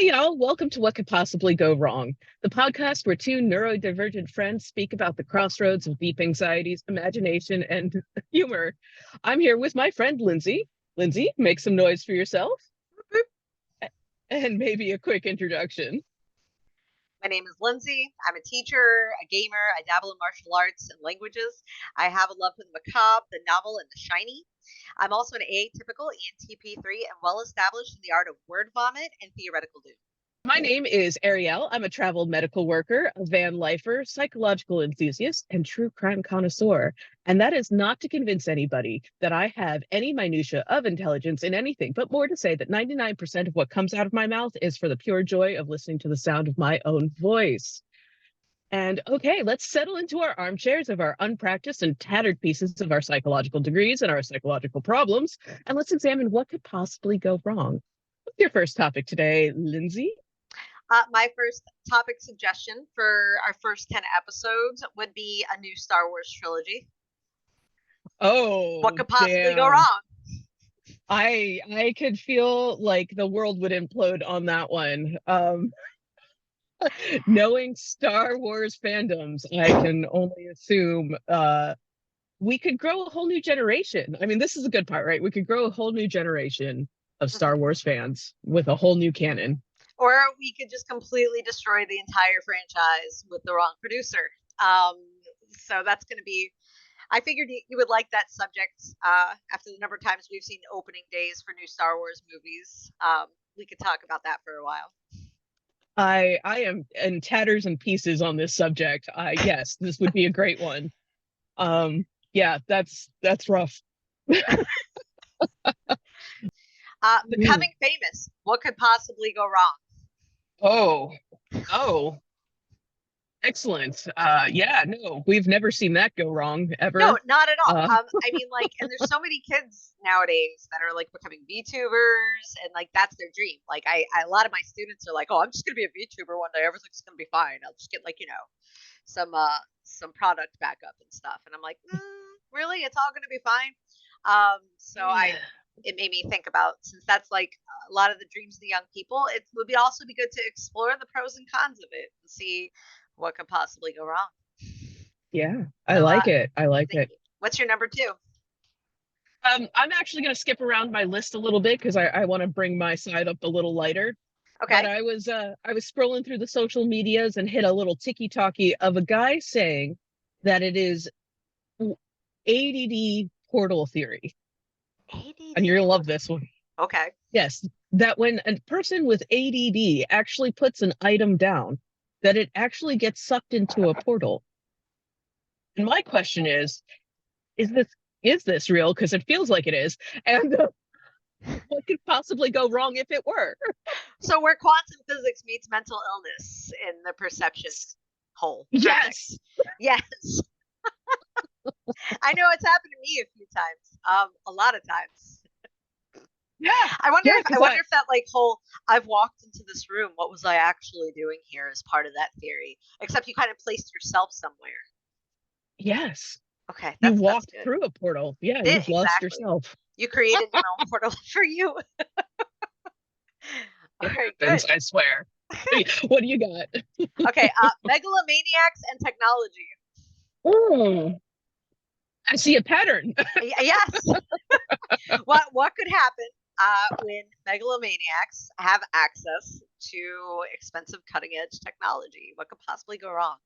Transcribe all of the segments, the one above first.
Hey, y'all. Welcome to What Could Possibly Go Wrong, the podcast where two neurodivergent friends speak about the crossroads of deep anxieties, imagination, and humor. I'm here with my friend, Lyndzy. Lyndzy, make some noise for yourself and maybe a quick introduction. My name is Lyndzy. I'm a teacher, a gamer. I dabble in martial arts and languages. I have a love for the macabre, the novel, and the shiny. I'm also an atypical ENTP3 and well established in the art of word vomit and theoretical doom. My name is Ariel. I'm a traveled medical worker, a van lifer, psychological enthusiast, and true crime connoisseur. And that is not to convince anybody that I have any minutia of intelligence in anything, but more to say that 99% of what comes out of my mouth is for the pure joy of listening to the sound of my own voice. And okay, let's settle into our armchairs of our unpracticed and tattered pieces of our psychological degrees and our psychological problems, and let's examine what could possibly go wrong. What's your first topic today, Lyndzy? My first topic suggestion for our first 10 episodes would be a new Star Wars trilogy. Oh, What could possibly go damn. wrong? I could feel like the world would implode on that one. Knowing Star Wars fandoms, I can only assume we could grow a whole new generation. I mean, this is a good part, right? We could grow a whole new generation of Star Wars fans with a whole new canon. Or we could just completely destroy the entire franchise with the wrong producer. So that's going to be. I figured you would like that subject after the number of times we've seen opening days for new Star Wars movies. We could talk about that for a while. I am in tatters and pieces on this subject. Yes, this would be a great one. Yeah, that's rough. Becoming famous. What could possibly go wrong? Oh, excellent. Yeah, no, we've never seen that go wrong ever. No, not at all. I mean, like, and there's so many kids nowadays that are like becoming VTubers, and like that's their dream. Like, a lot of my students are like, "Oh, I'm just gonna be a VTuber one day. Everything's gonna be fine. I'll just get like some product backup and stuff." And I'm like, really? It's all gonna be fine. It made me think about, since that's like a lot of the dreams of the young people, it would be also be good to explore the pros and cons of it and see what could possibly go wrong. Yeah, I like it. I like it. What's your number two? I'm actually going to skip around my list a little bit because I want to bring my side up a little lighter. But Okay. I was scrolling through the social medias and hit a little ticky-tacky of a guy saying that it is ADD portal theory. ADD. And you're going to love this one. Okay. Yes, that when a person with ADD actually puts an item down, that it actually gets sucked into a portal. And my question is this real? Because it feels like it is. And what could possibly go wrong if it were? So where quantum physics meets mental illness in the perception hole. Yes. Yes. I know it's happened to me a few times. A lot of times. Yeah. I wonder if that like whole I've walked into this room, what was I actually doing here is part of that theory. Except you kind of placed yourself somewhere. Yes. Okay. You walked through a portal. Yeah, you've lost yourself. You created your own portal for you. All right, good. I swear. What do you got? Okay, megalomaniacs and technology. Oh, I see a pattern. Yes. What could happen when megalomaniacs have access to expensive cutting edge technology? What could possibly go wrong?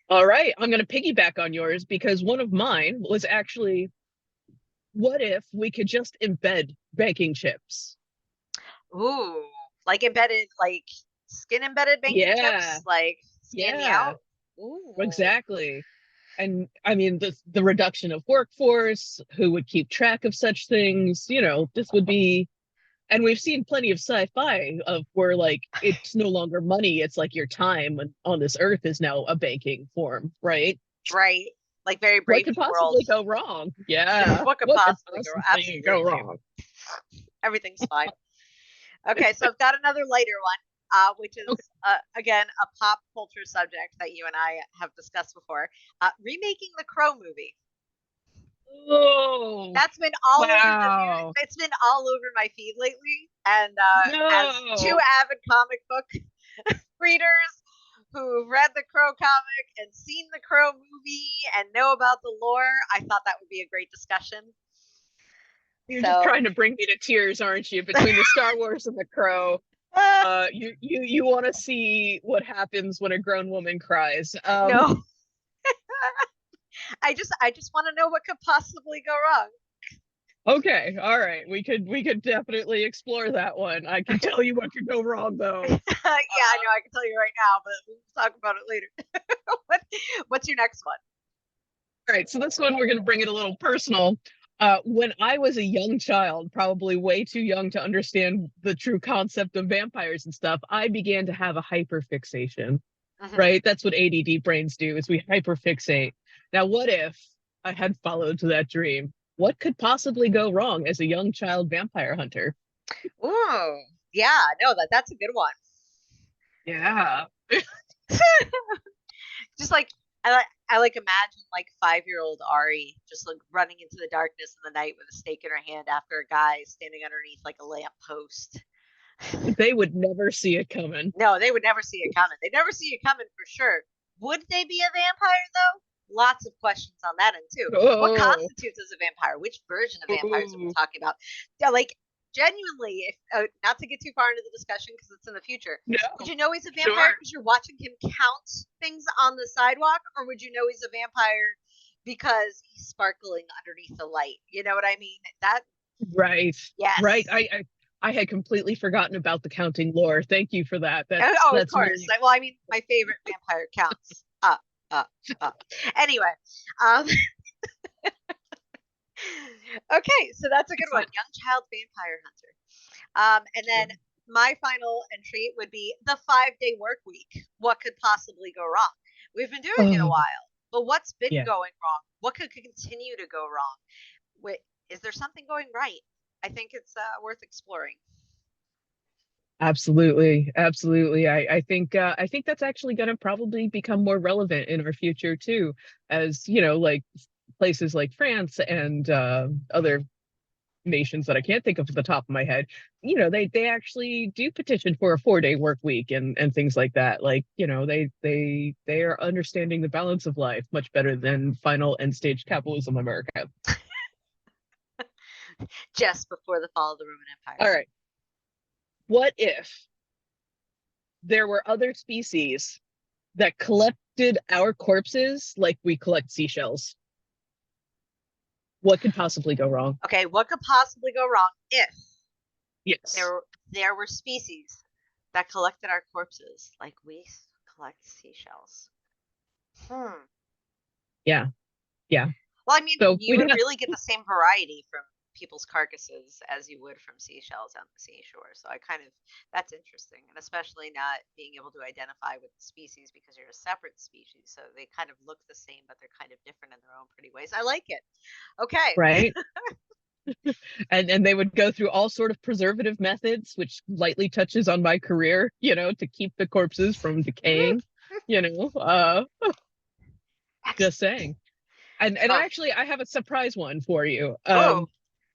All right, I'm going to piggyback on yours because one of mine was actually, what if we could just embed banking chips? Ooh, like embedded, like skin embedded banking chips, like scan me out. Ooh. Exactly. And I mean, the reduction of workforce, who would keep track of such things? This would be, and we've seen plenty of sci-fi of where like it's no longer money, it's like your time on this earth is now a banking form, right? Right. Like very brave. What could possibly go wrong? Yeah. What could possibly go wrong? Everything's fine. Okay, so I've got another lighter one, which is, again, a pop culture subject that you and I have discussed before. Remaking the Crow movie. Oh, That's been all over the news. wow. It's been all over my feed lately. And as two No. avid comic book readers who read the Crow comic and seen the Crow movie and know about the lore, I thought that would be a great discussion. You're just So, trying to bring me to tears, aren't you? Between the Star Wars and the Crow. You want to see what happens when a grown woman cries. no, I just want to know what could possibly go wrong. Okay, all right. We could definitely explore that one. I can tell you what could go wrong though. Yeah, I know I can tell you right now, but we'll talk about it later. what, what's your next one? All right, so this one we're going to bring it a little personal. When I was a young child, probably way too young to understand the true concept of vampires and stuff, I began to have a hyperfixation. Mm-hmm. Right? That's what ADD brains do, is we hyperfixate. Now, what if I had followed to that dream? What could possibly go wrong as a young child vampire hunter? Ooh, yeah, no, that's a good one. Yeah. Just like I like imagine like 5-year-old Ari just like running into the darkness in the night with a stake in her hand after a guy standing underneath like a lamp post. They would never see it coming. No, they would never see it coming. They'd never see it coming for sure. Would they be a vampire though? Lots of questions on that end too. What Oh. constitutes as a vampire? Which version of vampires are we Ooh. talking about? Yeah, like genuinely, if not to get too far into the discussion because it's in the future, would No. you know he's a vampire Sure. because you're watching him count things on the sidewalk, or would you know he's a vampire because he's sparkling underneath the light? You know what I mean? That Right. Right. yes. I had completely forgotten about the counting lore. Thank you for that. Oh, of That's course. really Well, I mean, my favorite vampire counts. Up, up. Anyway, um, okay, so that's a good one. excellent. Young child vampire hunter. And then my final entry would be the 5-day work week. What could possibly go wrong? We've been doing it a Oh, while, but what's been yeah. going wrong? What could continue to go wrong? Wait, is there something going right? I think it's worth exploring. Absolutely, absolutely. I think that's actually going to probably become more relevant in our future too, as like places like France and other nations that I can't think of at the top of my head. They actually do petition for a 4-day work week and things like that. Like they are understanding the balance of life much better than final end stage capitalism America. Just before the fall of the Roman All Empire. right, what if there were other species that collected our corpses like we collect seashells? What could possibly go wrong? Okay, what could possibly go wrong if Yes. there were species that collected our corpses like we collect seashells? Hmm. Yeah. Yeah. Well, I mean, So you we'd would have really get the same variety from people's carcasses as you would from seashells on the seashore. So I kind of that's interesting, and especially not being able to identify with the species because you're a separate species. So they kind of look the same, but they're kind of different in their own pretty ways. I like it. Okay. right. And they would go through all sort of preservative methods, which lightly touches on my career, to keep the corpses from decaying. You know, Excellent. just saying. And Oh, actually, I have a surprise one for you. oh, You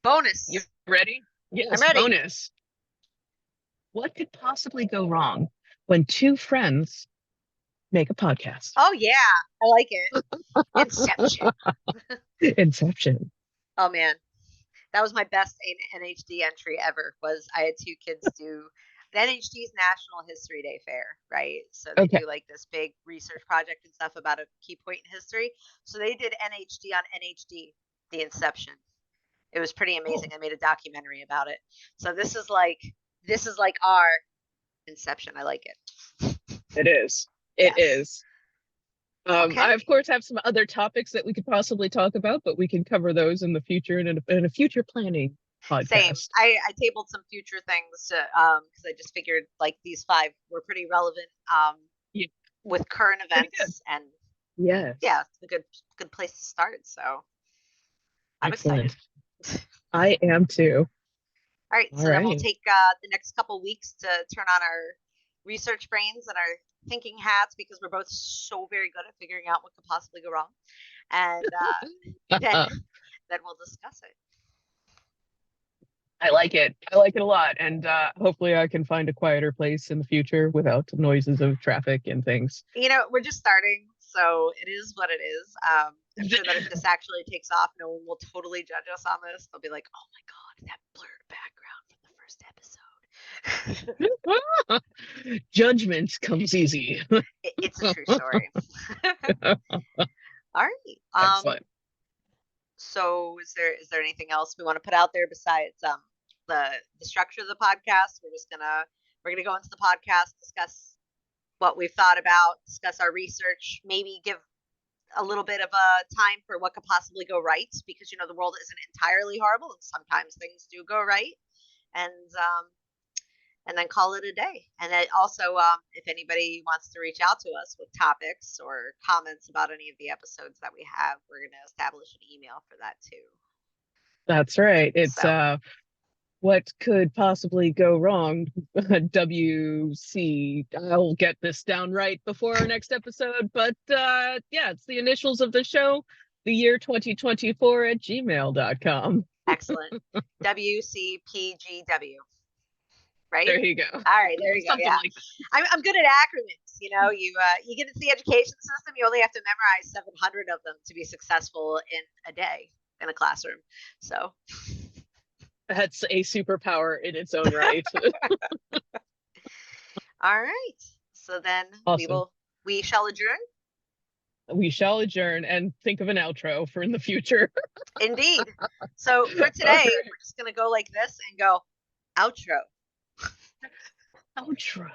bonus. ready? I'm Yes, ready. bonus. What could possibly go wrong when two friends make a podcast? Oh yeah, I like it. Inception. Inception. Oh man, that was my best NHD entry ever. Was I had two kids do the NHD's National History Day Fair, right? So they Okay. do like this big research project and stuff about a key point in history. So they did NHD on NHD, the Inception. It was pretty amazing. Oh, I made a documentary about it. So this is like our Inception. I like it. it is. It Yes. is. Okay. I of course have some other topics that we could possibly talk about, but we can cover those in the future in a future planning Same. podcast. I tabled some future things to because I just figured like these five were pretty relevant Yeah, with current pretty good. events and Yes. yeah, it's a good place to start. So I'm excited. Excellent. I am too. All right, All so then we'll right. take the next couple weeks to turn on our research brains and our thinking hats because we're both so very good at figuring out what could possibly go wrong. And then then we'll discuss it. I like it. I like it a lot. And hopefully I can find a quieter place in the future without noises of traffic and things. We're just starting, so it is what it is. I'm sure that if this actually takes off, no one will totally judge us on this. They'll be like, "Oh my god, that blurred background from the first episode." Judgment comes easy. It's a true story. All right. Excellent. So is there anything else we want to put out there besides the structure of the podcast? We're gonna go into the podcast, discuss what we've thought about, discuss our research, maybe give a little bit of a time for what could possibly go right, because the world isn't entirely horrible and sometimes things do go right, and then call it a day. And then also, if anybody wants to reach out to us with topics or comments about any of the episodes that we have, we're going to establish an email for that too. That's right. It's So, what could possibly go wrong? WC. I'll get this down right before our next episode. But yeah, it's the initials of the show, the year 2024 at gmail.com. excellent. WCPGW. Right? There you go. All right, there you go. Something Yeah, like I'm good at acronyms. You get into the education system, you only have to memorize 700 of them to be successful in a day in a classroom. So that's a superpower in its own right. all right. So then Awesome. we shall adjourn. We shall adjourn and think of an outro for in the future. Indeed. So for today, Right. we're just gonna go like this and go outro. Outro.